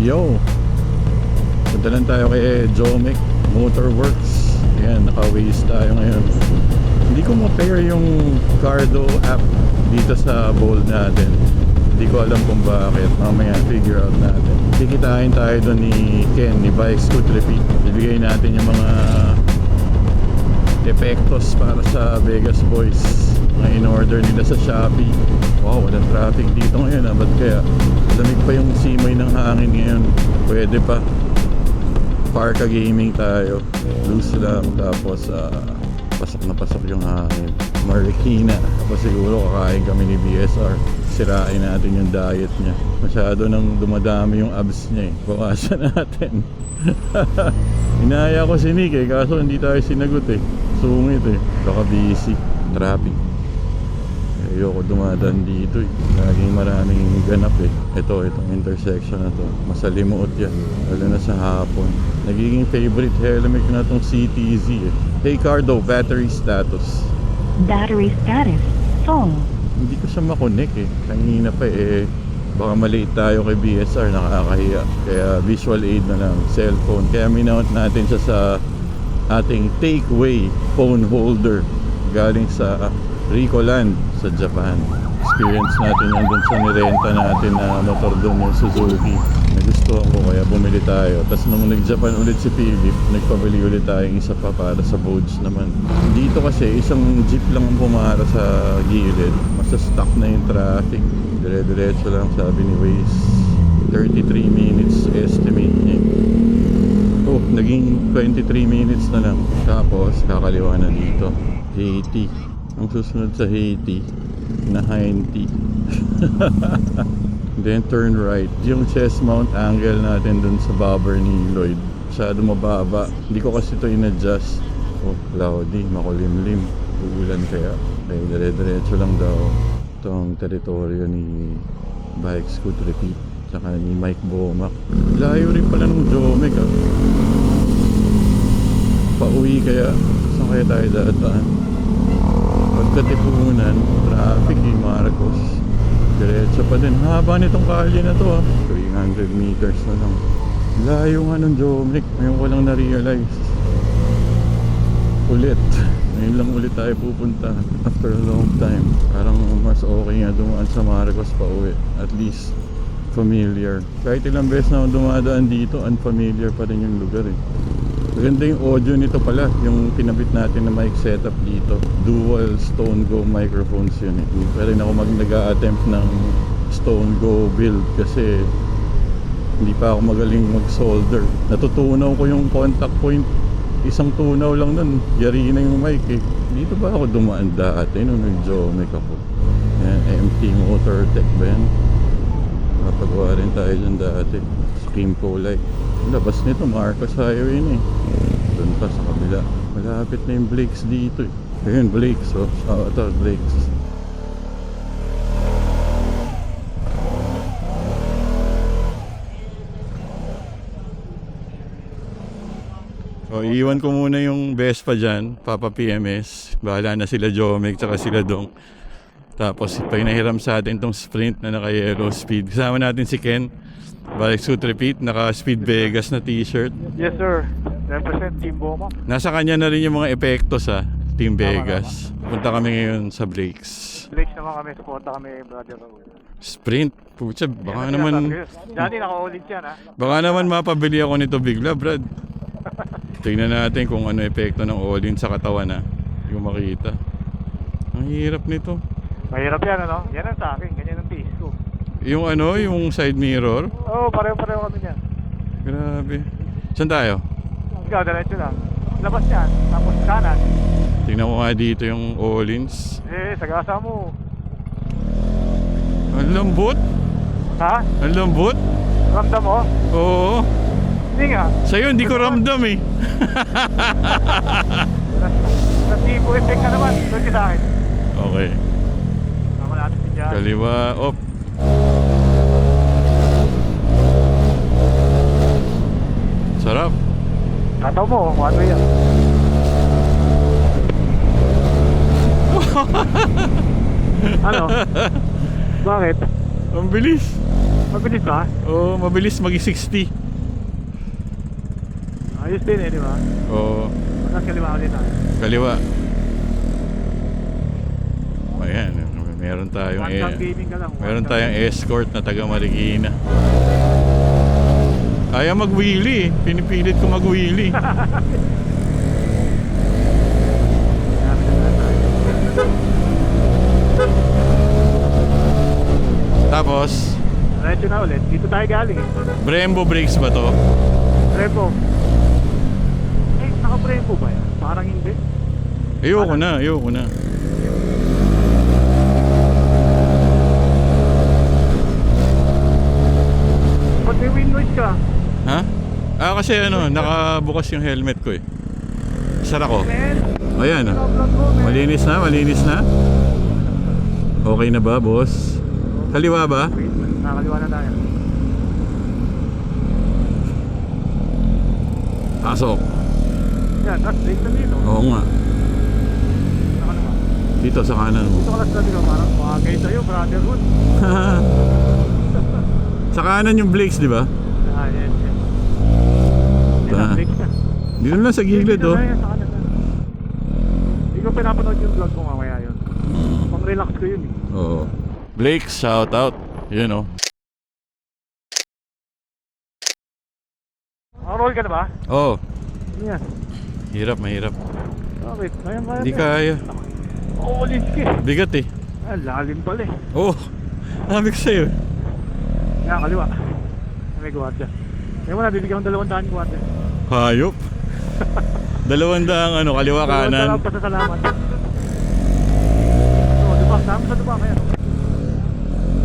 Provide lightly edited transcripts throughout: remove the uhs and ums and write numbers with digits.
Yo, punta lang tayo kay Jomek Motorworks. Ayan, naka-waze tayo ngayon. Hindi ko ma-pair yung Cardo app dito sa Bold natin. Hindi ko alam kung bakit. Mamaya figure out natin. Kikitain tayo doon ni Ken, ni Bikes Could Repeat. Ibigay natin yung mga epektos para sa Vegas Boys na in-order nila sa Shopee. Wow, walang traffic dito ngayon ah. Ba't kaya? Lamig pa yung simoy ng hangin ngayon. Pwede pa. Parka gaming tayo. Loose lang. Tapos pasok na pasok yung hangin. Marikina. Tapos siguro kakain kami ni BSR. Sirain natin yung diet niya. Masyado nang dumadami yung abs niya eh. Bawasan natin. Inaya ko si Nick eh. Kaso hindi tayo sinagot eh. Sungit eh. Baka busy. Traffic. Ayoko dumadaan dito eh. Laging maraming ganap eh. Itong intersection na to. Masalimuot yan. Lalo na sa hapon. Nagiging favorite helmet na tong CTZ eh. Hey Cardo, battery status. Battery status full. Hindi ko siya makonek eh. Kanina pa eh. Baka maliit tayo kay BSR, nakakahiya. Kaya visual aid na lang, cellphone. Kaya minount natin siya sa ating takeaway phone holder galing sa Ricoland sa Japan. Experience natin yan dun sa nirenta natin na motor doon yung Suzuki. Nagustuhan ko kaya bumili tayo. Tapos nung nag-Japan ulit si Philip, nagpabili ulit tayong isa pa para sa boats naman. Dito kasi isang jeep lang ang pumara sa gilid. Masa-stuck na yung traffic. Dire-diretso lang sabi ni Waze. 33 minutes estimate niya. Oh, naging 23 minutes na lang. Tapos kakaliwa na dito. Haiti. Ang susunod sa Haiti na Haiti. Then turn right. Yung chest mount angle natin dun sa bobber ni Lloyd, masyado mababa. Hindi ko kasi ito in-adjust. Oh, cloudy, makulimlim. Uulan kaya. Kaya dire-diretso lang daw itong teritoryo ni Bikes Could Repeat tsaka ni Mike Bomac. Layo rin pala ng Jomek ah. Pauwi kaya. Saan kaya tayo dadaan? Pagkatipunan, traffic eh, Marcos. Diretso pa din. Haba nitong kalye na to ah. 300 meters na lang. Layo nga ng Jomek. Ngayon ko lang na-realize. Ulit. Ngayon lang ulit tayo pupunta after a long time. Parang mas okay nga dumaan sa Marcos pa uwi. At least familiar. Kahit ilang beses na dumadaan dito, unfamiliar pa rin yung lugar eh. Maganda yung audio nito pala, yung pinabit natin na mic setup dito. Dual Stone Go microphones yun eh. Hindi pa rin ako nag-a-attempt ng Stone Go build kasi hindi pa ako magaling mag-solder. Natutunaw ko yung contact point. Isang tunaw lang nun, yari na yung mic eh. Dito ba ako dumaan dati nung nag-Jomek ako? Yan, MT Motor Tech ba yan? Nakapagawa rin tayo dyan dati. Skimco Light. Labas nito, Marcos Highway na eh. Doon pa sa kabila. Malapit na yung Blake's dito eh. Ayun, Blake's oh. Ito, Blake's. So, iiwan ko muna yung Vespa dyan, Papa PMS. Bahala na sila Jomek tsaka sila Dong. Tapos pinahiram sa atin tong Sprint na naka-yellow speed. Kasama natin si Ken. Bikes Could Repeat, naka-Speed Vegas na t-shirt. Yes sir, represent Team Boma. Nasa kanya na rin yung mga epekto sa Team Vegas. Punta kami ngayon sa Blake's. Blake's naman kami, supporta kami brother Raul. Sprint, putya, baka Yan, naman Johnny, naka-ulit yan ha. baka naman mapabili ako nito bigla, Brad. Tingnan natin kung ano epekto ng all-in sa katawan ha. Hindi ko makita. Ang hirap nito. Mahirap yan ano, yan ang sa akin, ganyan ang taste ko. Yung ano, yung side mirror. Oo, pareho-pareho kami yan. Grabe. Saan tayo? Ikaw, diretso lang. Labas yan, tapos kanan. Tingnan ko nga dito yung all-ins. Sagasa mo. Ang lambot. Ha? Ang lambot. Ramdam mo? Oo. Hindi nga. Sa'yo hindi ko ramdam eh. Nasibo effect ka naman, doon ka sa akin. Okay. Tama natin si Johnny. Kaliwa, op. Sarap. Tataw mo, one way yan. Ano? Bakit? Ang bilis. Mabilis ba? Oo, mabilis mag-60. Ayos din eh, di ba? Oo, Mas kaliwa ulit tayo. kaliwa. Ayan, meron tayong One shot gaming ka lang. meron tayong escort na taga Marikina. Ayaw mag-wheelie, pinipilit ko mag-wheelie. Tapos, Diretso na ulit. Dito tayo galing eh. Brembo brakes ba to? Brembo. Eh, naka-Brembo ba yan? Parang hindi. Ayoko na, ayoko na. Ba't may wind noise ka? Ha? Kasi ano, nakabukas yung helmet ko eh. Sara ko. Man, Ayan, vlog mo, man. malinis na, malinis na. Okay na ba, boss? Kaliwa ba? Wait, nakakaliwa na tayo. Pasok. Yan, that's straight na dito. Oo nga. Saka naman. Dito sa kanan mo. Dito ka lang sabi ko, parang makagay sa'yo, brotherhood. Sa kanan yung brakes, di ba? Ah, yes, yes. Yan, Ah. breaks na. Dito lang sa gilid, Dito oh. na yan, sa kanan na. Hindi ko pinapanood yung vlog ko mamaya yun. Pang-relax ko yun eh. Oo. Blake, shout out. Yun, oh. Roll ka na ba? Oh, Yan. hirap, mahirap. Bakit? Kaya Hindi kaya. Oo, liski. Bigat eh. Ah, lalim pala eh. Oh, sabi ko sa'yo. Yan, kaliwa. May guwardia. Kaya mo na, bibigyan ko 200 guwardia. Hayop. 200 ano, kaliwa kanan. Salamat, pasasalamat. Oo, diba? Sama sa diba kaya.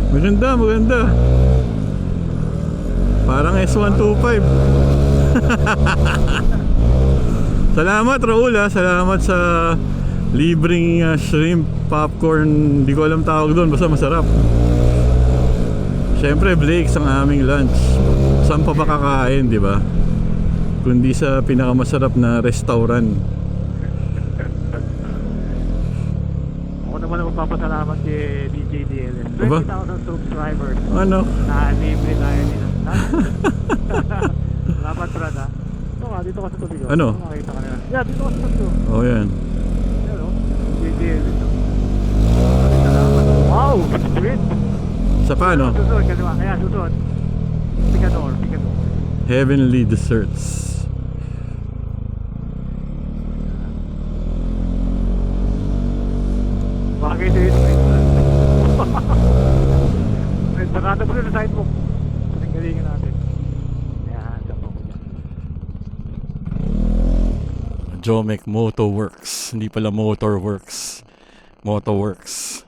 Maganda, maganda. Parang S125. Salamat Raul ha. Salamat sa libreng shrimp popcorn. Hindi ko alam tawag doon, basta masarap. Siyempre Blake's ang aming lunch. Saan pa ba kakain, di ba? Kundi sa pinakamasarap na restaurant. Ako naman ang magpapasalamat kay DJ DLS. Aba? 20,000 subscribers. Ano? Na libre tayo nila. Salamat Brad ha. Ito nga, dito ka sa tubi ko. Ano? Makakita ka nila. Yeah, dito ka sa tubi ko. Oh yan. Yan o. DJ DLS. Salamat. Wow! Great! Sa paano? Susunod, kaliwa. Kaya susunod. Picador, Picador. Heavenly Desserts. Bagay din ito. Nakata mo na sa sidewalk. Galingan natin. Yan, sapo ko dyan. Jomek Motoworks. Hindi pala Motorworks. Motoworks.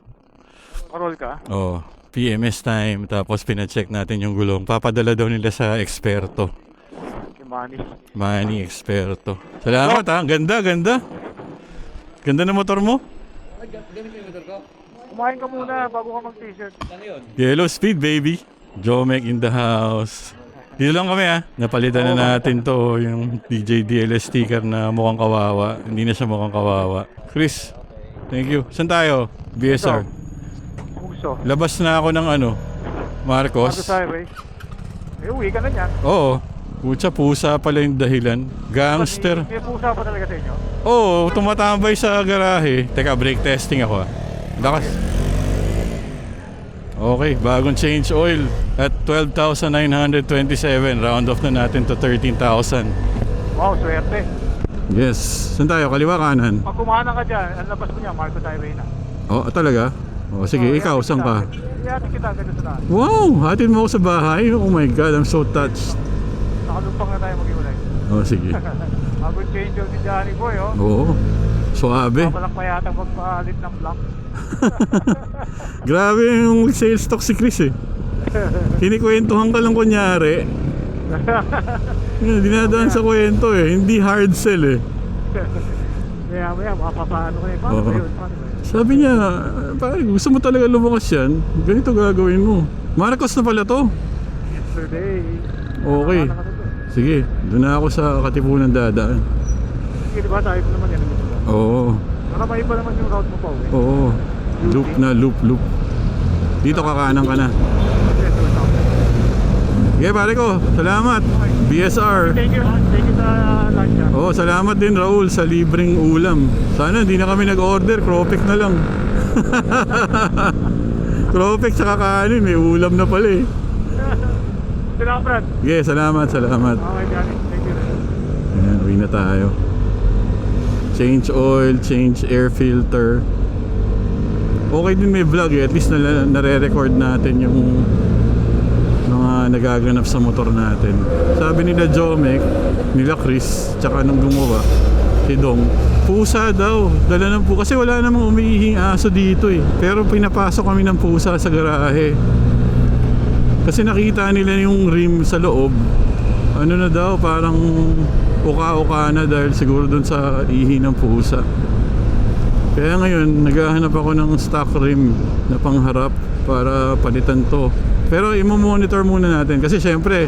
Roll ka? Oh, PMS time. Tapos pina-check natin yung gulong. Papadala daw nila sa eksperto. Kay Manny. Manny eksperto. Salamat ha. Ganda, ganda. Ganda na motor mo. Kumain ka muna bago ka mag-t-shirt. Yellow speed baby. Jomek in the house. Dito lang kami ha. Napalitan na natin to yung DJ DLS sticker na mukhang kawawa. Hindi na siya mukhang kawawa. Chris, thank you. Saan tayo? BSR. Puso. Labas na ako ng ano, Marcos. Marcos Highway. Eh, uwi ka na niyan. Oo. Pusa pala yung dahilan. Gangster. May pusa pa talaga sa inyo? Oo, tumatambay sa garahe. Teka, brake testing ako. Lakas. Okay, bagong change oil at 12,927. Round off na natin to 13,000. Wow, swerte. Yes. Saan tayo? Kaliwa kanan? Pag kumanan ka dyan, ang labas mo niya, Marcos Highway na. Oh, talaga? Oh, sige, ikaw, saan ka? Ihatid kita agad sa taas. Wow! Hatid mo ako sa bahay? Oh my God, I'm so touched. Nakalumpang na tayo mag-iwalay. Oh, sige. Bagong change oil ni Johnny Boy, oh. Oo. Suabe. Papalak pa yata magpalit ng block. Grabe yung sales talk si Chris eh. Kinikwentuhan ka lang kunyari. Dinadaan sa kwento eh. Hindi hard sell eh. Maya, makapapaano ko eh. Paano Oo. ba yun? Paano ba yun? Sabi niya, pare, gusto mo talaga lumakas yan? Ganito gagawin mo. Marcos na pala to. Yesterday. Okay. Nakakana ka na to. Sige, doon na ako sa Katipunan dadaan. Sige, diba tayo pa naman yan. Oo. Nakamay pa naman yung route mo pa, eh. Oo. Loop na, loop. Dito kakanan ka na. Yes, Okay, pare ko. Salamat. BSR. Thank you sa lunch. Oh, salamat din Raul sa libreng ulam. Sana hindi na kami nag-order, cropek na lang. Cropek sa kakanin, may ulam na pala eh. Salamat, Brad. Okay, salamat. Okay, Johnny. Thank you. Ayan, uwi na tayo. Change oil, change air filter. Okay din may vlog eh. At least nare-record natin yung mga nagaganap sa motor natin. Sabi nila Jomek, nila Chris, tsaka nung gumawa, si Dong, pusa daw. Dala ng pusa. Kasi wala namang umihing aso dito eh. Pero pinapasok kami ng pusa sa garahe. Kasi nakita nila yung rim sa loob. Ano na daw, parang uka-uka na dahil siguro dun sa ihi ng pusa. Kaya ngayon, naghahanap ako ng stock rim na pangharap para palitan to. Pero i-monitor muna natin kasi syempre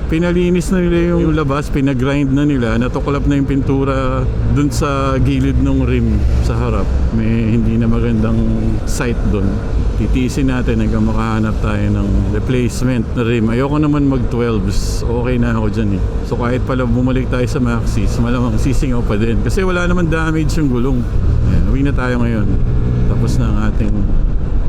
pinalinis na nila yung labas, pinagrind na nila, natuklap na yung pintura dun sa gilid ng rim sa harap. May hindi na magandang sight dun. Titiisin natin hanggang makahanap tayo ng replacement na rim. Ayoko naman mag-12s, okay na ako dyan eh. So kahit pala bumalik tayo sa Maxis, malamang sisingaw pa din kasi wala naman damage yung gulong. Ayan, uwi na tayo ngayon. Tapos na ang ating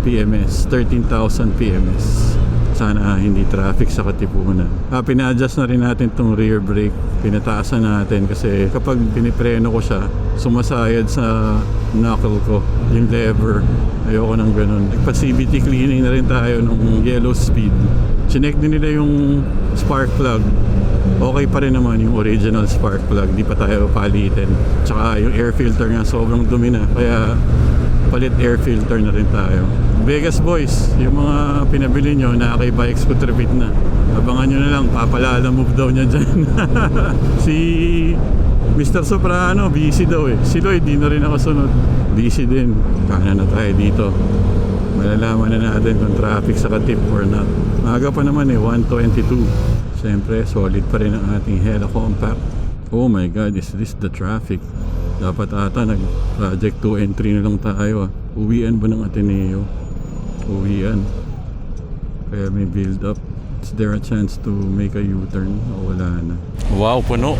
PMS, 13,000 PMS. Sana hindi traffic sa Katipunan. Pina-adjust na rin natin tong rear brake. Pinataasan natin kasi kapag pinipreno ko siya, sumasayad sa knuckle ko yung lever. Ayoko nang ganun. Nagpa-CVT cleaning na rin tayo nung yellow speed. Chinek din nila yung spark plug. Okay pa rin naman yung original spark plug. Di pa tayo palitin. Tsaka yung air filter nga sobrang dumi na. Kaya palit air filter na rin tayo. Vegas boys, yung mga pinabili nyo na kay Bikes ko tripit na. Abangan nyo na lang, papalala move daw niya dyan. Si Mr. Soprano, busy daw eh. Si Lloyd, di na rin nakasunod. Busy din. Kanan na tayo dito. Malalaman na natin kung traffic sa Katip or not. Maaga pa naman eh, 1:22. Siyempre, solid pa rin ang ating Hella Compact. Oh my God, is this the traffic? Dapat ata nag-project 2 and 3 na lang tayo ah. Uwian ba ng Ateneo? Uwian. Kaya may build up. Is there a chance to make a U-turn? O wala na. Wow, puno.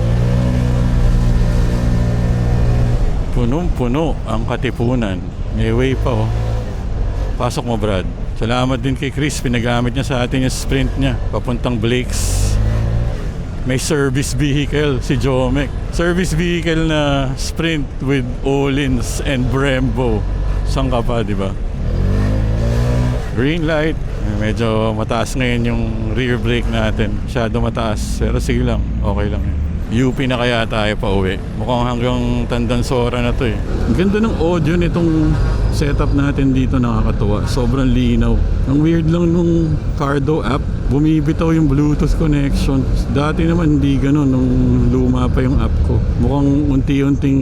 Punong-puno ang Katipunan. May way pa oh. Pasok mo Brad. Salamat din kay Chris. Pinagamit niya sa atin yung sprint niya. Papuntang Blake's. May service vehicle si Jomek. Service vehicle na sprint with Olins and Brembo. Saan ka pa, di ba? Green light. Medyo mataas ngayon yung rear brake natin. Masyado mataas. Pero sige lang. Okay lang yun. UP na kaya tayo pa uwi. Mukhang hanggang Tandansora na to eh. Ang ganda ng audio nitong setup natin dito, nakakatuwa. Sobrang linaw. Ang weird lang nung Cardo app, bumibitaw yung Bluetooth connection. Dati naman hindi ganun nung luma pa yung app ko. Mukhang unti-unting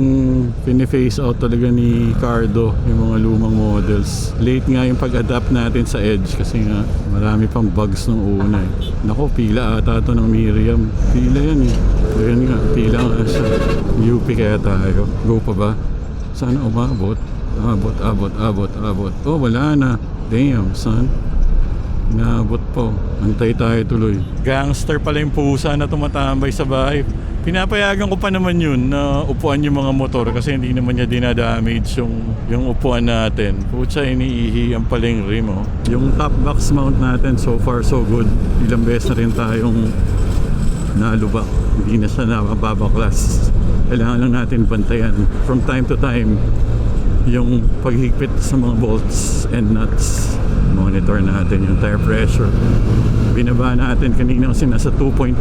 pini-phase out talaga ni Cardo yung mga lumang models. Late nga yung pag-adapt natin sa Edge kasi nga marami pang bugs nung una eh. Nako, pila ata ito ng Miriam. Pila yan eh. Ayan nga, pila nga siya. UP kaya tayo. Go pa ba? Sana umabot. Abot. Oh, wala na. Damn, son. Inaabot po. Antay tayo tuloy. Gangster pala yung pusa na tumatambay sa bahay. Pinapayagan ko pa naman yun na upuan yung mga motor kasi hindi naman niya dinadamage yung upuan natin. Pucha, iniihi ang paling rim oh. Yung top box mount natin so far so good. Ilang beses na rin tayong nalubak. Hindi na siya nababaklas. Kailangan lang natin bantayan from time to time yung paghigpit sa mga bolts and nuts. Monitor natin yung tire pressure. Binaba natin kanina kasi nasa 2.1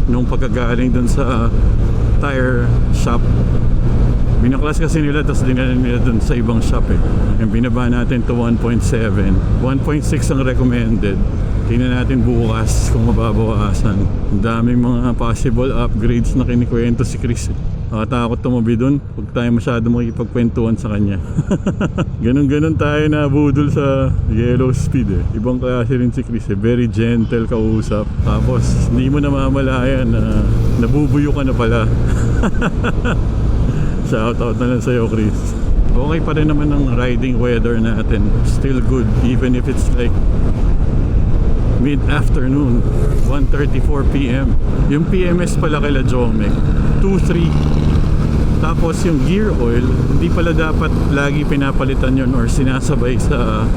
nung pagkagaling dun sa tire shop. Binaklas kasi nila tapos dinala nila dun sa ibang shop eh. Yung binaba natin to 1.7. 1.6 ang recommended. Tingnan natin bukas kung mababawasan. Ang daming mga possible upgrades na kinikwento si Chris. Nakatakot tumabi dun. Huwag tayo masyado makipagkwentuhan sa kanya. Ganon-ganon tayo na budol sa yellow speed eh. Ibang klase rin si Chris eh. Very gentle kausap. Tapos hindi mo namamalayan na nabubuyo ka na pala. Shoutout na lang sa'yo Chris. Okay pa rin naman ang riding weather natin. Still good even if it's like mid-afternoon, 1:34 p.m. Yung PMS pala kila Jomek, 2.3. Tapos yung gear oil, hindi pala dapat lagi pinapalitan yon or sinasabay sa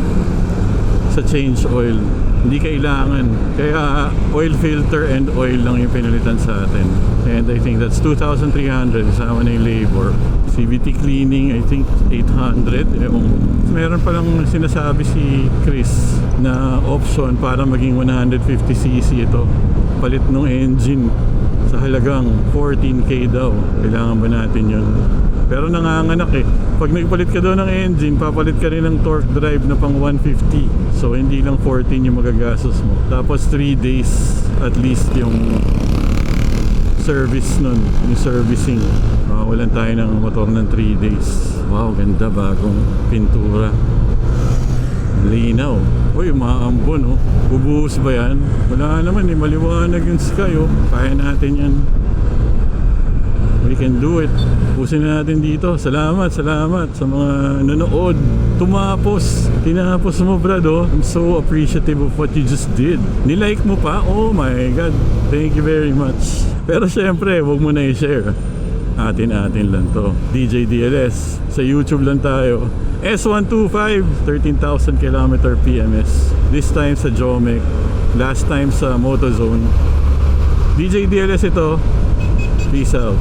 change oil. Hindi kailangan. Kaya oil filter and oil lang yung pinalitan sa atin. And I think that's 2,300 kasama na yung labor. CVT cleaning, I think 800. Meron palang sinasabi si Chris na option para maging 150cc ito. Palit ng engine sa halagang 14k daw. Kailangan ba natin yun? Pero nanganganak eh. Pag nagpalit ka daw ng engine, papalit ka rin ng torque drive na pang 150. So hindi lang 14 yung magagastos mo. Tapos 3 days at least yung service nun, yung servicing. Walan tayo ng motor ng 3 days. Wow, ganda, bagong pintura. Linaw. Uy, maambon oh. Bubuhos ba yan? Wala naman eh, maliwanag yung sky oh. Kaya natin yan. We can do it. Pusin na natin dito. Salamat sa mga nanood. Tumapos. Tinapos mo, brad, oh. I'm so appreciative of what you just did. Nilike mo pa? Oh my God. Thank you very much. Pero syempre, huwag mo na i-share. Atin lang to. DJ DLS. Sa YouTube lang tayo. S125, 13,000 km PMS. This time sa Jomek. Last time sa Motozone. DJ DLS ito. Peace out.